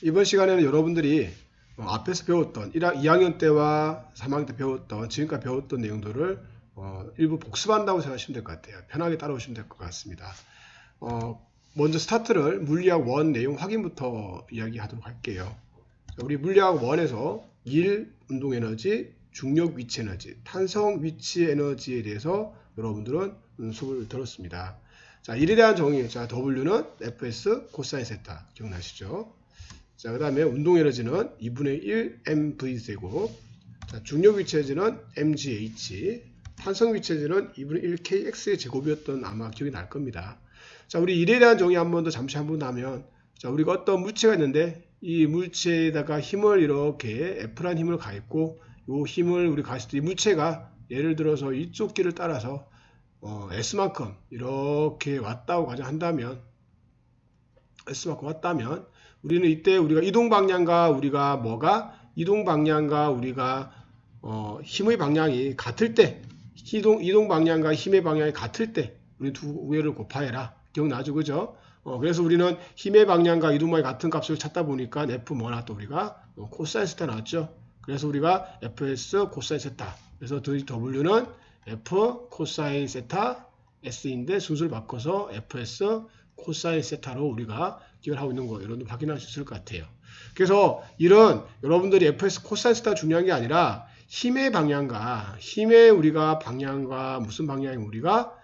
이번 시간에는 여러분들이 앞에서 배웠던 2학년 때와 3학년 때 배웠던 지금까지 배웠던 내용들을 일부 복습한다고 생각하시면 될 것 같아요. 편하게 따라오시면 될 것 같습니다. 먼저 스타트를 물리학 1 내용 확인부터 이야기하도록 할게요. 우리 물리학 1에서 일, 운동에너지, 중력 위치 에너지, 탄성 위치 에너지에 대해서 여러분들은 수업을 들었습니다. 자, 일에 대한 정의, 자, W는 Fs 코사인 세타 기억나시죠? 자, 그 다음에 운동 에너지는 2분의 1 mv제곱, 자, 중력 위치 에너지는 mgh, 탄성 위치 에너지는 2분의 1 kx의 제곱이었던 아마 기억이 날 겁니다. 자, 우리 일에 대한 정의 한 번 더 잠시 한번 하면, 자, 우리가 어떤 물체가 있는데 이 물체에다가 힘을 이렇게 F란 힘을 가했고, 이 힘을 우리 가했을 때 이 물체가 예를 들어서 이쪽 길을 따라서 S만큼 이렇게 왔다고 가정한다면, S만큼 왔다면, 우리는 이때 우리가 이동 방향과 우리가 이동 방향과 우리가 힘의 방향이 같을 때, 이동 방향과 힘의 방향이 같을 때 우리 두 우열을 곱하여라. 기억나죠, 그죠? 그래서 우리는 힘의 방향과 이동 방향이 같은 값을 찾다 보니까 F 뭐 나왔다 우리가 코사인 세타 나왔죠. 그래서 우리가 Fs 코사인 세타. 그래서 W는 F 코사인 세타 S인데 순서를 바꿔서 Fs 코사인 세타로 우리가 기억을 하고 있는 거 여러분들 확인할 수 있을 것 같아요. 그래서 이런 여러분들이 Fs 코사인 세타가 중요한 게 아니라 힘의 방향과 힘의 우리가 방향과 무슨 방향이 우리가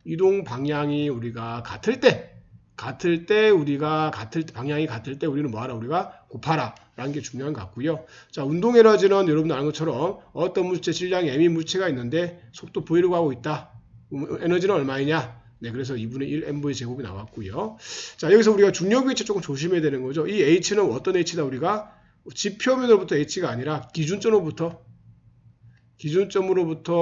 이동 방향이 우리가 같을 때 우리가 방향이 같을 때 우리는 뭐하라 우리가 곱하라 라는 게 중요한 것 같고요. 자, 운동 에너지는 여러분들 아는 것처럼 어떤 물체 질량이 m인 물체가 있는데 속도 v로 가고 있다. 에너지는 얼마이냐? 네, 그래서 2분의 1 mv 제곱이 나왔고요. 자, 여기서 우리가 중력 위치 조금 조심해야 되는 거죠. 이 h는 어떤 h다? 우리가 지표면으로부터 h가 아니라 기준점으로부터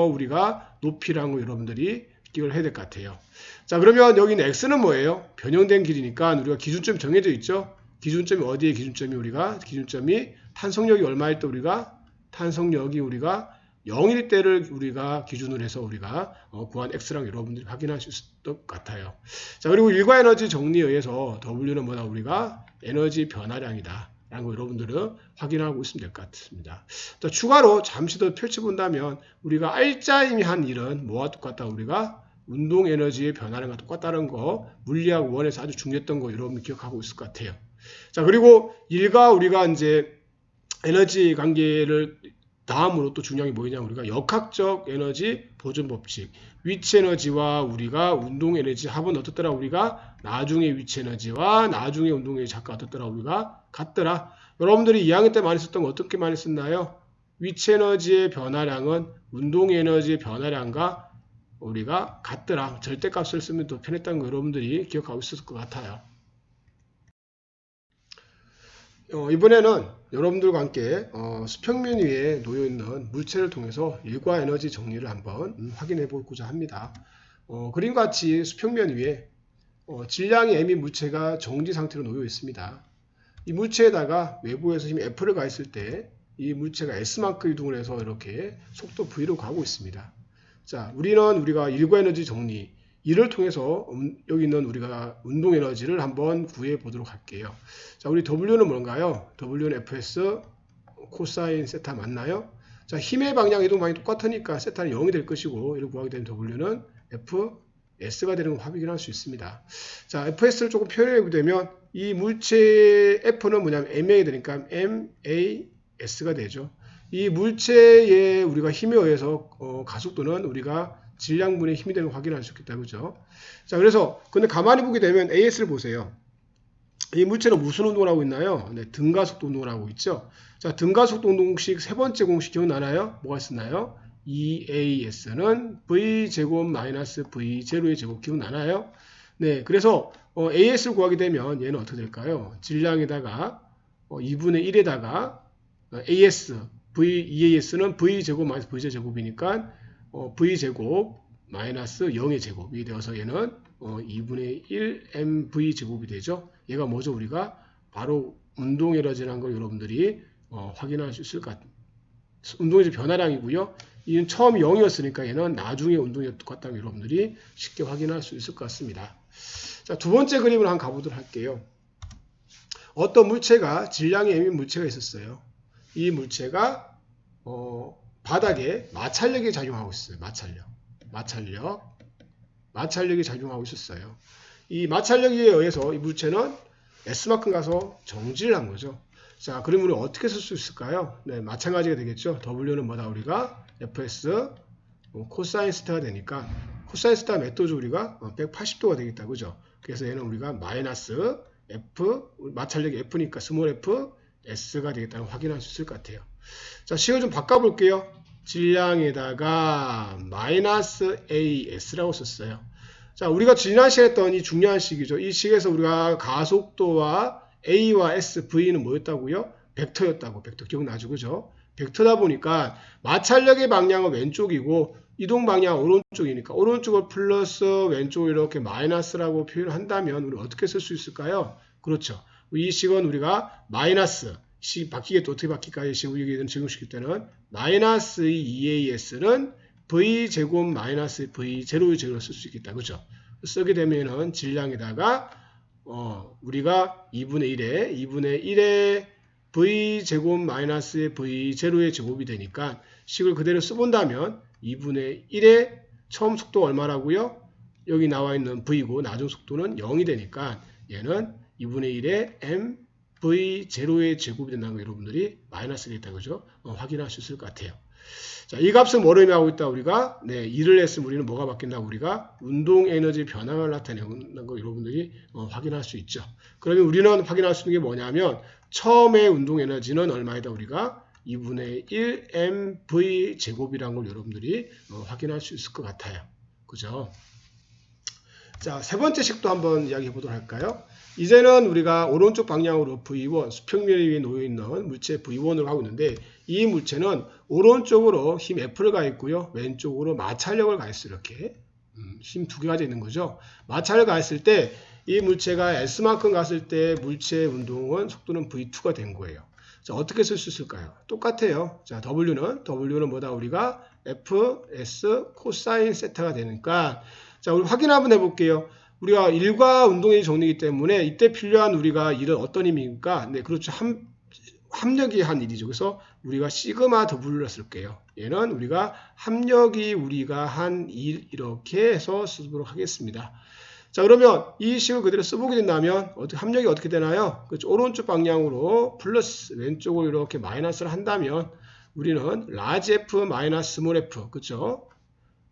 우리가 높이라는 거 여러분들이 기억을 해야 될 것 같아요. 자, 그러면 여기는 x는 뭐예요? 변형된 길이니까 우리가 기준점이 정해져 있죠. 기준점이 어디에 기준점이 탄성력이 얼마일 때 탄성력이 0일 때를 우리가 기준으로 해서 우리가 구한 x랑 여러분들이 확인할 수 있을 것 같아요. 자, 그리고 일과 에너지 정리에 의해서 W는 뭐다? 우리가 에너지 변화량이다 라는 거 여러분들은 확인하고 있으면 될 것 같습니다. 자, 추가로 잠시 더 펼쳐본다면 우리가 R자임이 한 일은 뭐와 똑같다? 우리가 운동 에너지의 변화량과 똑같다는 거 물리학 1에서 아주 중요했던 거 여러분 기억하고 있을 것 같아요. 자, 그리고 일과 우리가 이제 에너지 관계를 다음으로 또 중요한 게 뭐냐? 우리가 역학적 에너지 보존 법칙. 위치 에너지와 우리가 운동 에너지 합은 어떻더라? 우리가 나중에 위치 에너지와 나중에 운동 에너지 합과 어떻더라? 우리가 같더라. 여러분들이 2학년 때 많이 썼던 거 어떻게 많이 썼나요? 위치 에너지의 변화량은 운동 에너지의 변화량과 우리가 같더라. 절대값을 쓰면 더 편했다는 거 여러분들이 기억하고 있을 것 같아요. 이번에는 여러분들과 함께 수평면 위에 놓여있는 물체를 통해서 일과 에너지 정리를 한번 확인해 보고자 합니다. 그림과 같이 수평면 위에 질량이 m인 물체가 정지 상태로 놓여 있습니다. 이 물체에다가 외부에서 힘 F를 가했을 때 이 물체가 S만큼 이동을 해서 이렇게 속도 V로 가고 있습니다. 자, 우리가 일과 에너지 정리, 이를 통해서 여기 있는 우리가 운동 에너지를 한번 구해 보도록 할게요. 자, 우리 W는 뭔가요? W는 Fs 코사인 세타 맞나요? 자, 힘의 방향, 이동 방향이 똑같으니까 세타는 0이 될 것이고, 이를 구하게 되면 W는 Fs가 되는 걸 확인할 수 있습니다. 자, Fs를 조금 표현해 보면 이 물체의 F는 뭐냐면 MA가 되니까 MAS가 되죠. 이 물체의 우리가 힘에 의해서 가속도는 우리가 질량분의 힘이 되는 걸 확인할 수 있겠다. 그죠? 자, 그래서 근데 가만히 보게 되면 AS를 보세요. 이 물체는 무슨 운동을 하고 있나요? 네, 등가속도 운동을 하고 있죠. 자, 등가속도 운동 공식 세 번째 공식 기억나나요? 뭐가 있었나요? EAS는 V제곱 마이너스 V0의 제곱 기억나나요? 네, 그래서 AS를 구하게 되면 얘는 어떻게 될까요? 질량에다가 2분의 1에다가 EAS는 V제곱 마이너스 V제 제곱이니까 V제곱 마이너스 0의 제곱이 되어서 얘는 2분의 1 MV 제곱이 되죠. 얘가 뭐죠? 우리가 바로 운동 에너지라는 걸 여러분들이 확인할 수 있을 것 같아요. 운동 에너지 변화량이고요. 이는 처음 0이었으니까 얘는 나중에 운동이 똑같다고 여러분들이 쉽게 확인할 수 있을 것 같습니다. 자, 두 번째 그림을 한번 가보도록 할게요. 어떤 물체가 질량이 m인 물체가 있었어요. 이 물체가 바닥에 마찰력이 작용하고 있어요. 마찰력이 작용하고 있었어요. 이 마찰력에 의해서 이 물체는 S만큼 가서 정지를 한 거죠. 자, 그러면 우리 어떻게 쓸 수 있을까요? 네, 마찬가지가 되겠죠. W는 뭐다? 우리가 FS 코사인 스타가 되니까 코사인 스타 몇 도죠? 우리가 180도가 되겠다. 그죠? 그래서 얘는 우리가 마이너스 F, 마찰력이 F니까 스몰 F, S가 되겠다는 확인할 수 있을 것 같아요. 자, 식을 좀 바꿔볼게요. 질량에다가 마이너스 AS라고 썼어요. 자, 우리가 지난 시간에 했던 이 중요한 식이죠. 이 식에서 우리가 가속도와 A와 S, V는 뭐였다고요? 벡터였다고. 벡터 기억나죠? 그죠? 벡터다 보니까 마찰력의 방향은 왼쪽이고 이동 방향은 오른쪽이니까 오른쪽을 플러스 왼쪽을 이렇게 마이너스라고 표현한다면 우리 어떻게 쓸 수 있을까요? 그렇죠. 이 식은 우리가 마이너스 식 바뀌겠다. 어떻게 바뀔까요? 식을 적용시킬 때는 마이너스 2AS는 V제곱 마이너스 V0의 제곱으로 쓸 수 있겠다. 그죠? 쓰게 되면은 질량에다가 우리가 2분의 1에 V제곱 마이너스 V0의 제곱이 되니까 식을 그대로 써본다면 2분의 1에 처음 속도가 얼마라고요? 여기 나와 있는 V고 나중 속도는 0이 되니까 얘는 2분의 1에 M V0의 제곱이 된다는 거 여러분들이 마이너스가 있다. 그죠? 확인할 수 있을 것 같아요. 자, 이 값은 뭐를 의미하고 있다? 우리가 2를 했으면 우리는 뭐가 바뀐다? 우리가 운동 에너지 변화를 나타내는 거 여러분들이 확인할 수 있죠. 그러면 우리는 확인할 수 있는 게 뭐냐면 처음에 운동 에너지는 얼마이다? 우리가 2분의 1 mv 제곱이라는 걸 여러분들이 확인할 수 있을 것 같아요. 그죠? 자, 세 번째 식도 한번 이야기해 보도록 할까요? 이제는 우리가 오른쪽 방향으로 V1, 수평면 위에 놓여있는 물체 V1으로 하고 있는데 이 물체는 오른쪽으로 힘 F를 가했고요. 왼쪽으로 마찰력을 가했어요. 이렇게 힘 두 개가 있는 거죠. 마찰을 가했을 때 이 물체가 S만큼 갔을 때 물체의 운동은 속도는 V2가 된 거예요. 자, 어떻게 쓸 수 있을까요? 똑같아요. 자, W는 뭐다? 우리가 F, S, 코사인 세타가 되니까 자, 우리 확인 한번 해볼게요. 우리가 일과 운동의 정리이기 때문에 이때 필요한 우리가 일은 어떤 힘입니까? 네, 그렇죠. 합력이 한 일이죠. 그래서 우리가 시그마 W를 쓸게요. 얘는 우리가 합력이 우리가 한 일 이렇게 해서 쓰도록 하겠습니다. 자, 그러면 이 식을 그대로 써보게 된다면 합력이 어떻게 되나요? 그렇죠. 오른쪽 방향으로 플러스 왼쪽으로 이렇게 마이너스를 한다면 우리는 라지 F 마이너스 스몰 F 그렇죠.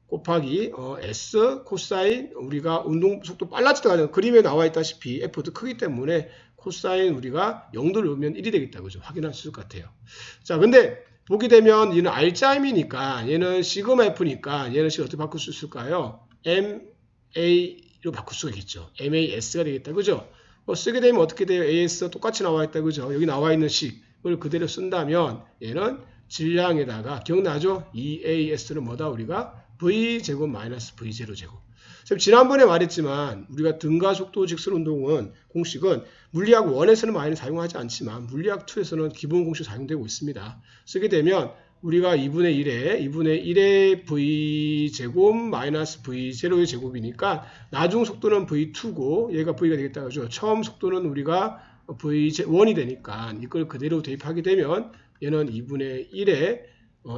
곱하기 S 코사인 우리가 운동 속도 빨라지다가 그림에 나와 있다시피 F도 크기 때문에 코사인 우리가 0도를 넣으면 1이 되겠다. 그죠? 확인할 수 있을 것 같아요. 자, 근데 보게 되면 얘는 R자임이니까 얘는 시그마 F니까 얘는 어떻게 바꿀 수 있을까요? MA로 바꿀 수가 있겠죠. MAS가 되겠다. 그죠? 쓰게 되면 어떻게 돼요? AS 똑같이 나와 있다. 그죠? 여기 나와 있는 식을 그대로 쓴다면 얘는 질량에다가 기억나죠? EAS는 뭐다? 우리가 V제곱 마이너스 V0 제곱. 지난번에 말했지만 우리가 등가 속도 직선 운동은 공식은 물리학 1에서는 많이 사용하지 않지만 물리학 2에서는 기본 공식 사용되고 있습니다. 쓰게 되면 우리가 2분의 1에 V제곱 마이너스 V0의 제곱이니까 나중 속도는 V2고 얘가 V가 되겠다. 그죠? 처음 속도는 우리가 V1이 되니까 이걸 그대로 대입하게 되면 얘는 2분의 1에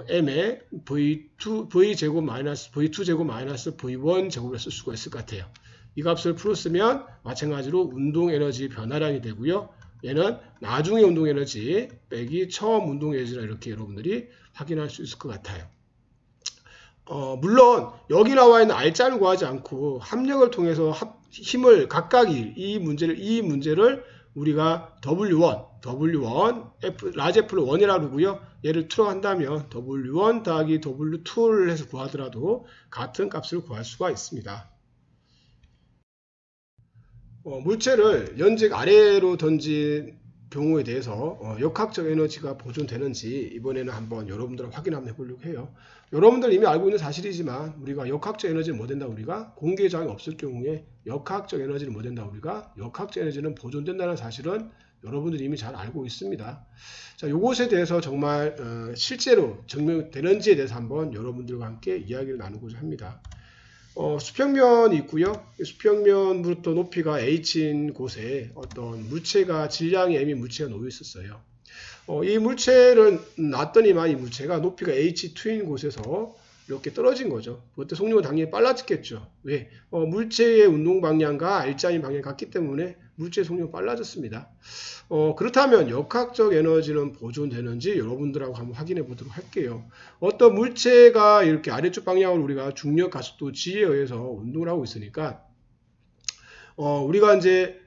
m에 V제곱 마이너스 V2제곱 마이너스 V1 제곱을 쓸 수가 있을 것 같아요. 이 값을 풀었으면 마찬가지로 운동 에너지 변화량이 되고요. 얘는 나중에 운동 에너지 빼기 처음 운동 에너지라 이렇게 여러분들이 확인할 수 있을 것 같아요. 물론 여기 나와 있는 R자를 구하지 않고 합력을 통해서 힘을 각각 이 문제를 우리가 W1, 라지 F를 1이라고 그러고요. 얘를 2로 한다면 W1 더하기 W2를 해서 구하더라도 같은 값을 구할 수가 있습니다. 물체를 연직 아래로 던진 경우에 대해서 역학적 에너지가 보존되는지 이번에는 한번 여러분들 확인 한번 해보려고 해요. 여러분들 이미 알고 있는 사실이지만 우리가 역학적 에너지는 뭐 된다? 우리가 공기의 저항이 없을 경우에 역학적 에너지는 뭐 된다? 우리가 역학적 에너지는 보존된다는 사실은 여러분들이 이미 잘 알고 있습니다. 자, 이것에 대해서 정말 실제로 증명되는지에 대해서 한번 여러분들과 함께 이야기를 나누고자 합니다. 수평면이 있고요. 수평면부터 높이가 h인 곳에 어떤 물체가 질량이 m인 물체가 놓여 있었어요. 이 물체를 놨더니만 이 물체가 높이가 h2인 곳에서 이렇게 떨어진 거죠. 그때 속력은 당연히 빨라졌겠죠. 왜? 물체의 운동 방향과 R자인 방향이 같기 때문에 물체의 속력은 빨라졌습니다. 그렇다면 역학적 에너지는 보존되는지 여러분들하고 한번 확인해 보도록 할게요. 어떤 물체가 이렇게 아래쪽 방향으로 우리가 중력 가속도 G에 의해서 운동을 하고 있으니까 우리가 이제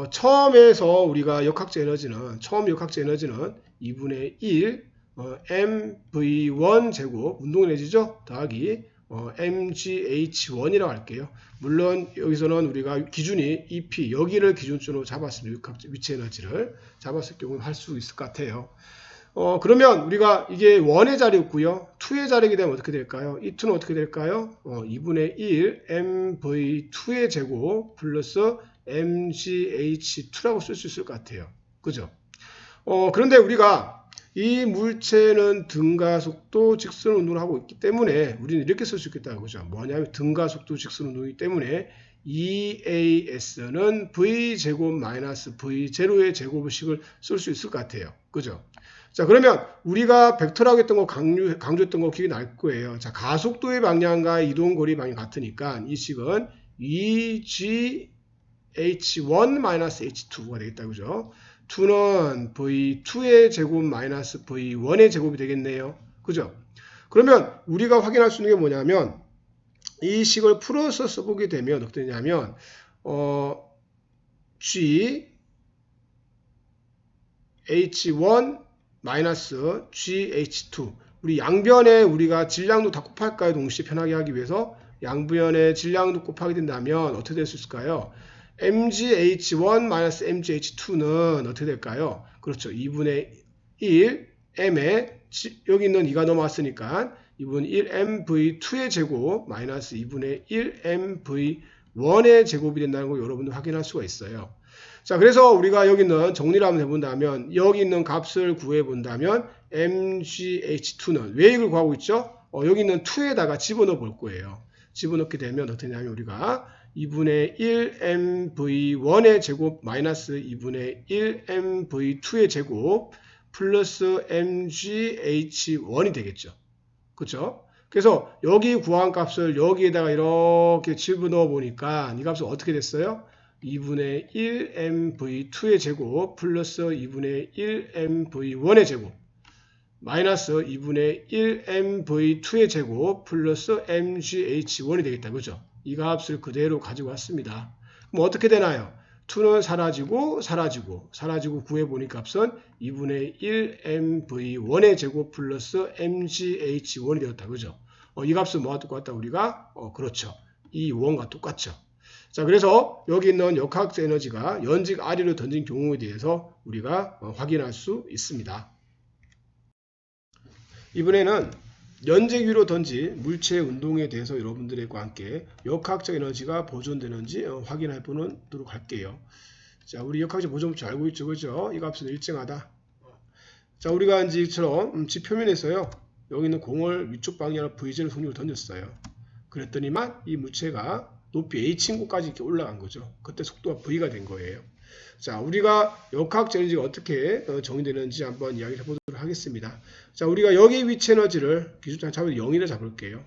처음에서 우리가 역학적 에너지는 처음 역학적 에너지는 2분의 1 mv1 제곱 운동 에너지죠 더하기 mgh1이라고 할게요. 물론 여기서는 우리가 기준이 EP 여기를 기준으로 잡았으면 역학적 위치 에너지를 잡았을 경우 할 수 있을 것 같아요. 그러면 우리가 이게 1의 자리였고요. 2의 자리게 되면 어떻게 될까요? 이 2는 어떻게 될까요? 2분의 1 mv2의 제곱 플러스 mgh2라고 쓸 수 있을 것 같아요. 그죠? 그런데 우리가 이 물체는 등가속도 직선 운동을 하고 있기 때문에 우리는 이렇게 쓸 수 있겠다는 거죠. 뭐냐면 등가속도 직선 운동이기 때문에 EAS는 V제곱 마이너스 V0의 제곱식을 쓸 수 있을 것 같아요. 그죠? 자, 그러면 우리가 벡터라고 했던 거 강조했던 거 기억이 날 거예요. 자, 가속도의 방향과 이동거리 방향이 같으니까 이 식은 EGH1-H2가 되겠다. 그죠? 2는 V2의 제곱 마이너스 V1의 제곱이 되겠네요. 그죠? 그러면 우리가 확인할 수 있는 게 뭐냐면 이 식을 풀어서 써보게 되면 어떻게 되냐면 G H1 마이너스 GH2 우리 양변에 우리가 질량도 다 곱할까요? 동시에 편하게 하기 위해서 양변에 질량도 곱하게 된다면 어떻게 될 수 있을까요? mgh1-mgh2는 어떻게 될까요? 그렇죠. 2분의 1 m에 여기 있는 2가 넘어왔으니까 2분의 1 mv2의 제곱 마이너스 2분의 1 mv1의 제곱이 된다는 걸 여러분들 확인할 수가 있어요. 자, 그래서 우리가 여기 있는 정리를 한번 해본다면 여기 있는 값을 구해본다면 mgh2는 왜 이걸 구하고 있죠? 여기 있는 2에다가 집어넣어 볼 거예요. 집어넣게 되면 어떻게 되냐면 우리가 2분의 1 mv1의 제곱 마이너스 2분의 1 mv2의 제곱 플러스 mgh1이 되겠죠. 그렇죠? 그래서 여기 구한 값을 여기에다가 이렇게 집어넣어 보니까 이 값은 어떻게 됐어요? 2분의 1 mv2의 제곱 플러스 2분의 1 mv1의 제곱 마이너스 2분의 1 mv2의 제곱 플러스 mgh1이 되겠다. 그죠? 이 값을 그대로 가지고 왔습니다. 그럼 어떻게 되나요? 2는 사라지고 구해보니 값은 2분의 1 mv1의 제곱 플러스 mgh1이 되었다. 그죠? 이 값은 뭐와 똑같다? 우리가 그렇죠. 이 원과 똑같죠. 자, 그래서 여기 있는 역학적 에너지가 연직 아래로 던진 경우에 대해서 우리가 확인할 수 있습니다. 이번에는 연직 위로 던진 물체의 운동에 대해서 여러분들과 함께 역학적 에너지가 보존되는지 확인해 보도록 할게요. 자, 우리 역학적 보존법칙 알고 있죠, 그죠? 이 값은 일정하다. 자, 우리가 이제 이처럼 지표면에서요, 여기 있는 공을 위쪽 방향으로 V제로 속력을 던졌어요. 그랬더니만 이 물체가 높이 H인 곳까지 이렇게 올라간 거죠. 그때 속도가 V가 된 거예요. 자, 우리가 역학적 에너지가 어떻게 정의되는지 한번 이야기를 해보도록 하겠습니다. 자, 우리가 여기 위치 에너지를 기준점 잡을 0이라 잡을게요.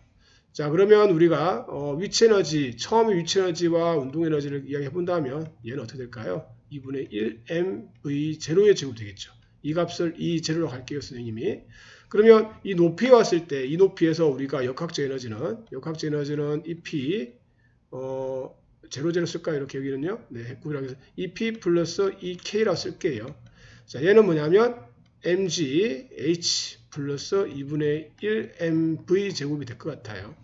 자, 그러면 우리가 위치 에너지, 처음에 위치 에너지와 운동 에너지를 이야기해 본다면 얘는 어떻게 될까요? 2분의 1 mv0의 제곱 되겠죠. 이 값을 이 제로로 할게요, 선생님이. 그러면 이 높이에 왔을 때 이 높이에서 우리가 역학적 에너지는 EP 제로 쓸까요? 이렇게 여기는요. 네, 핵구이라고 해서 EP 플러스 EK라고 쓸게요. 자, 얘는 뭐냐면 mgh 플러스 2분의 1 mv 제곱이 될 것 같아요.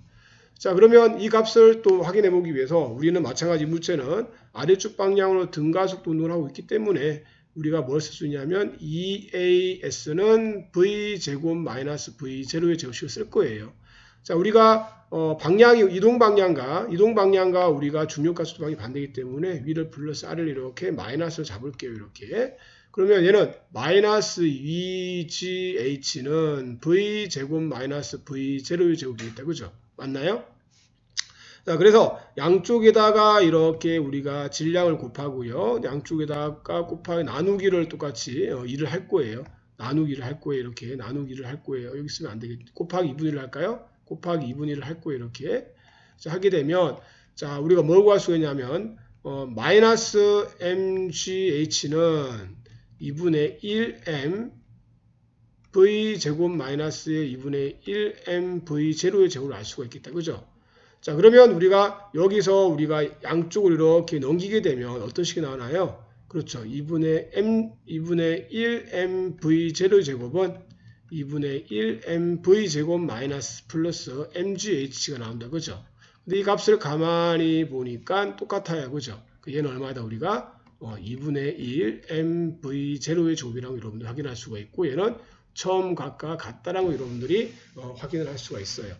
자, 그러면 이 값을 또 확인해 보기 위해서 우리는 마찬가지 물체는 아래쪽 방향으로 등가속도 운동을 하고 있기 때문에 우리가 뭘 쓸 수 있냐면 EAS는 V제곱 마이너스 V0의 제곱식을 쓸 거예요. 자, 우리가 방향이 이동 방향과 우리가 중력가속도 방향이 반대이기 때문에 위를 플러스 아래를 이렇게 마이너스를 잡을게요. 이렇게. 그러면 얘는 마이너스 VGH는 V제곱 마이너스 V0의 제곱이 되겠다. 그죠? 맞나요? 자, 그래서 양쪽에다가 이렇게 우리가 질량을 곱하고요. 양쪽에다가 곱하기 나누기를 똑같이 2를 할 거예요. 나누기를 할 거예요. 이렇게 나누기를 할 거예요. 여기 쓰면 안 되겠죠. 곱하기 2분의 1을 할까요? 곱하기 2분의 1을 할 거예요. 이렇게. 자, 하게 되면 자, 우리가 뭘 구할 수 있냐면 마이너스 mgh는 2분의 1m v제곱 마이너스의 2분의 1m v제로의 제곱을 알 수가 있겠다. 그죠? 자, 그러면 우리가 여기서 우리가 양쪽을 이렇게 넘기게 되면 어떤 식이 나오나요? 그렇죠. 2분의 1m v 제곱은 2분의 1m v 제곱 마이너스 플러스 mgh가 나온다. 그죠? 근데 이 값을 가만히 보니까 똑같아요. 그죠? 얘는 얼마다 우리가 2분의 1 m v 제로의 제곱이라고 여러분들 확인할 수가 있고, 얘는 처음 값과 같다라고 여러분들이 확인을 할 수가 있어요.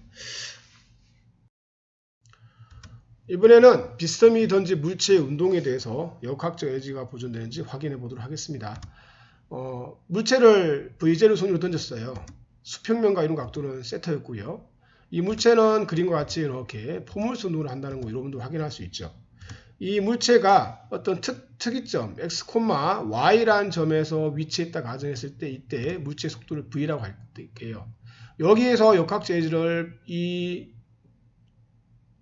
이번에는 빗썸이 던진 물체의 운동에 대해서 역학적 에너지가 보존되는지 확인해 보도록 하겠습니다. 물체를 V제로 손으로 던졌어요. 수평면과 이런 각도는 세타였고요. 이 물체는 그림과 같이 이렇게 포물선 운동을 한다는 거 여러분도 확인할 수 있죠. 이 물체가 어떤 특이점 x, y라는 점에서 위치했다 가정했을 때 이때 물체의 속도를 v라고 할게요. 여기에서 역학적 에너지를 이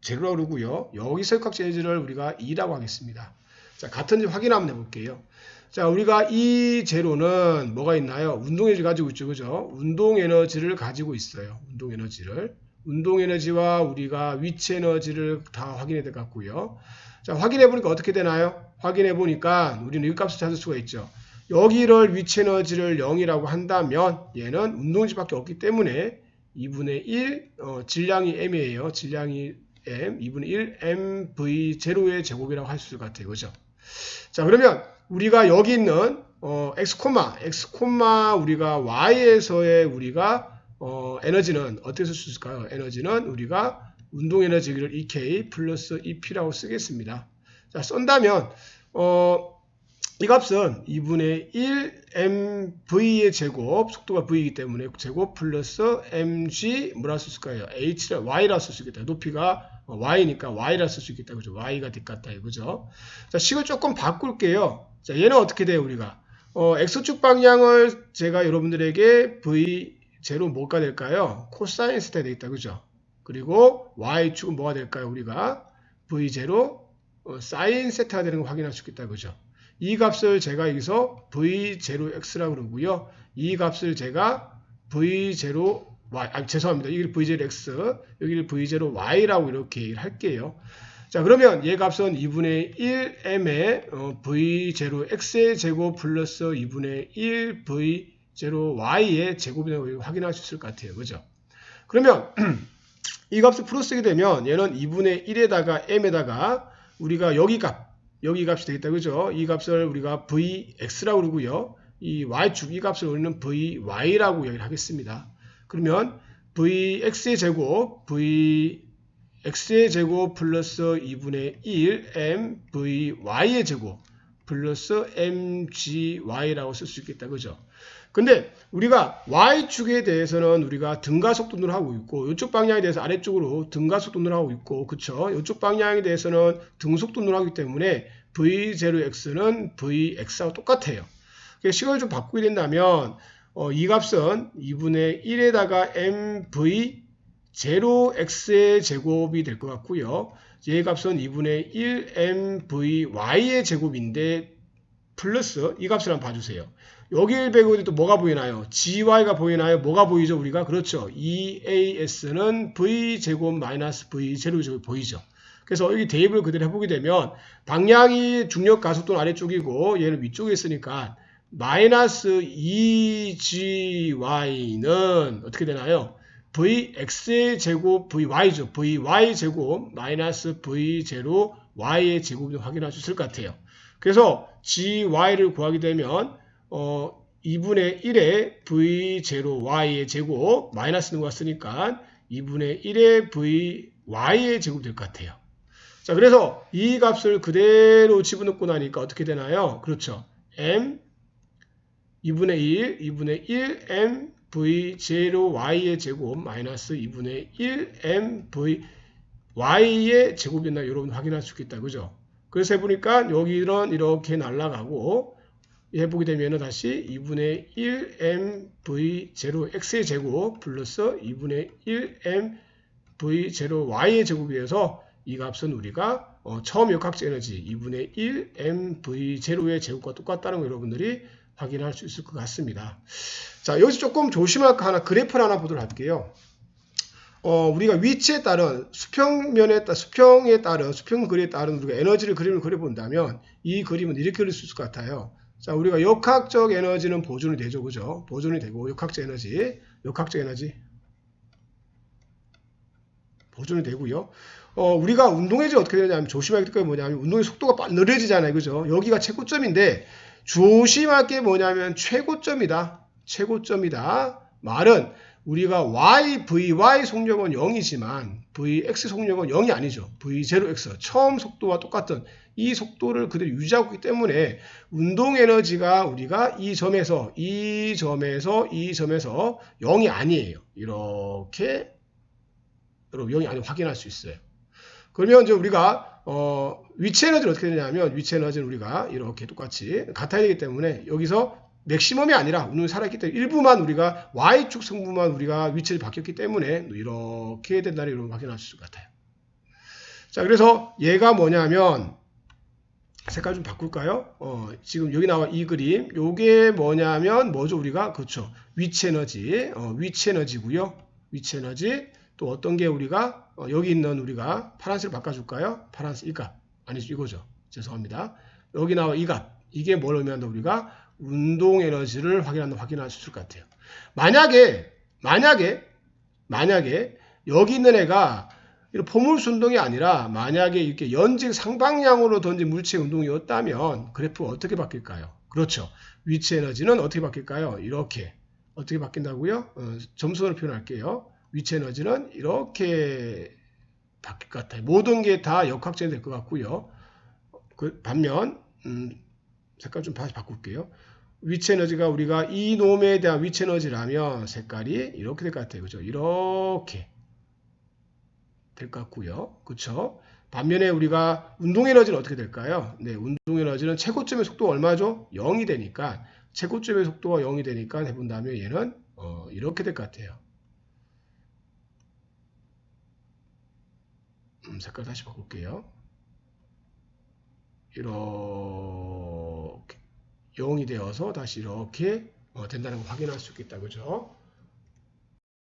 제로라고 그러고요. 여기서 역학적 에너지를 우리가 2라고 하겠습니다. 자, 같은지 확인 한번 해볼게요. 자, 우리가 이 제로는 뭐가 있나요? 운동 에너지 가지고 있죠. 그죠? 운동 에너지를 가지고 있어요. 운동 에너지를. 운동 에너지와 우리가 위치 에너지를 다 확인해야 될 것 같고요. 자, 확인해 보니까 어떻게 되나요? 확인해 보니까 우리는 이 값을 찾을 수가 있죠. 여기를 위치 에너지를 0이라고 한다면 얘는 운동 에너지밖에 없기 때문에 2분의 1 질량이 m이에요. 질량이 m 2분의 1 mv 제로의 제곱이라고 할 수 있을 것 같아요. 그죠? 자, 그러면 우리가 여기 있는 x, 우리가 y에서의 우리가 에너지는 어떻게 쓸 수 있을까요? 에너지는 우리가 운동 에너지를 EK 플러스 EP라고 쓰겠습니다. 자, 쓴다면 이 값은 2분의 1 mv의 제곱, 속도가 v이기 때문에 제곱 플러스 mg 뭐라 쓸 수 있을까요? h라 y라 쓸 수 있겠다. 높이가 y니까 y라 쓸 수 있겠다. 그죠? y가 뒷같다. 그죠? 자, 식을 조금 바꿀게요. 자, 얘는 어떻게 돼요, 우리가? x축 방향을 제가 여러분들에게 v0 뭐가 될까요? 코사인 세타 되겠다. 그죠? 그리고 y축은 뭐가 될까요? 우리가 v0 사인 세타가 되는 걸 확인할 수 있겠다. 그죠? 이 값을 제가 여기서 v0x라고 그러고요. 이 값을 제가 v0y, 죄송합니다. 여기를 v0x, 여기를 v0y라고 이렇게 얘기를 할게요. 자, 그러면 얘 값은 2분의 1m의 v0x의 제곱 플러스 2분의 1 v0y의 제곱이라고 확인할 수 있을 것 같아요. 그죠? 그러면 이 값을 풀어 쓰게 되면 얘는 2분의 1에다가 m에다가 우리가 여기 값이 되겠다. 그죠? 이 값을 우리가 vx라고 그러고요. 이 y축, 이 값을 우리는 vy라고 얘기를 하겠습니다. 그러면 vx의 제곱, vx의 제곱 플러스 2분의 1 m vy의 제곱 플러스 mgy라고 쓸 수 있겠다. 그죠? 근데 우리가 y축에 대해서는 우리가 등가속도를 하고 있고 이쪽 방향에 대해서 아래쪽으로 등가속도를 하고 있고 그쵸? 이쪽 방향에 대해서는 등속도를 하기 때문에 v0x는 vx하고 똑같아요. 식을 좀 바꾸게 된다면 이 값은 2분의 1에다가 mv0x의 제곱이 될 것 같고요. 얘 값은 2분의 1 mvy의 제곱인데 플러스 이 값을 한번 봐주세요. 여기를 배우고 또 뭐가 보이나요? gy가 보이나요? 뭐가 보이죠? 우리가 그렇죠. EAS는 v제곱 마이너스 v0제곱 보이죠. 그래서 여기 대입을 그대로 해보게 되면 방향이 중력 가속도는 아래쪽이고 얘는 위쪽에 있으니까 마이너스 2gy는 어떻게 되나요? vx의 제곱 vy죠. vy 제곱 마이너스 v0 y의 제곱을 확인할 수 있을 것 같아요. 그래서 gy를 구하게 되면 2분의 1의 v0y의 제곱 마이너스는 것 같으니까 2분의 1의 vy의 제곱 될 것 같아요. 자, 그래서 이 값을 그대로 집어넣고 나니까 어떻게 되나요? 그렇죠. m 2분의 1 m v0y의 제곱 마이너스 2분의 1 m v y의 제곱이나 여러분 확인할 수 있겠다. 그죠? 그래서 해보니까 여기는 이렇게 날아가고 해보게 되면은 다시 2분의 1mv0 x의 제곱 플러스 2분의 1mv0 y의 제곱에 의해서 이 값은 우리가 처음 역학적 에너지 2분의 1mv0의 제곱과 똑같다는 거 여러분들이 확인할 수 있을 것 같습니다. 자, 여기서 조금 조심할 거 하나, 그래프를 하나 보도록 할게요. 우리가 위치에 따른 수평에 따른 수평거리에 따른 우리가 에너지를 그림을 그려본다면 이 그림은 이렇게 그릴 수 있을 것 같아요. 자, 우리가 역학적 에너지는 보존이 되죠, 그죠? 보존이 되고 역학적 에너지 보존이 되고요. 우리가 운동 에너지 어떻게 되냐면 조심할 게 뭐냐면 운동의 속도가 느려지잖아요, 그죠? 여기가 최고점인데 조심할 게 뭐냐면 최고점이다. 말은 우리가 vy 속력은 0이지만 vx 속력은 0이 아니죠. v0x 처음 속도와 똑같은 이 속도를 그대로 유지하고 있기 때문에 운동 에너지가 우리가 이 점에서 0이 아니에요. 이렇게 여러분 0이 아니고 확인할 수 있어요. 그러면 이제 우리가 위치 에너지는 어떻게 되냐면 위치 에너지는 우리가 이렇게 똑같이 같아야 되기 때문에 여기서 맥시멈이 아니라 운동이 살아있기 때문에 일부만 우리가 Y축 성분만 우리가 위치를 바뀌었기 때문에 이렇게 된다는 여러분 확인할 수 있을 것 같아요. 자, 그래서 얘가 뭐냐면 색깔 좀 바꿀까요? 지금 여기 나와 이 그림 요게 뭐냐면 뭐죠? 우리가 그렇죠. 위치 에너지고요. 위치 에너지 또 어떤 게 우리가 여기 있는 우리가 파란색을 바꿔줄까요? 파란색 이 값 아니죠, 이거죠. 죄송합니다. 여기 나와 이 값 이게 뭘 의미한다? 우리가 운동 에너지를 확인할 수 있을 것 같아요. 만약에 여기 있는 애가 포물수 운동이 아니라 만약에 이렇게 연직 상방향으로 던진 물체 운동이었다면 그래프가 어떻게 바뀔까요? 그렇죠. 위치 에너지는 어떻게 바뀔까요? 이렇게 어떻게 바뀐다고요? 점수로 표현할게요. 위치 에너지는 이렇게 바뀔 것 같아요. 모든 게 다 역학적이 될 것 같고요. 반면 색깔 좀 다시 바꿀게요. 위치 에너지가 우리가 이 놈에 대한 위치 에너지라면 색깔이 이렇게 될 것 같아요. 그죠? 이렇게 될 것 같고요. 그쵸? 반면에 우리가 운동 에너지는 어떻게 될까요? 네, 운동 에너지는 최고점의 속도가 얼마죠? 0이 되니까 최고점의 속도가 0이 되니까 해본다면 얘는 이렇게 될 것 같아요. 색깔 다시 바꿀게요. 이렇게 0이 되어서 다시 이렇게 된다는 걸 확인할 수 있겠다. 그죠?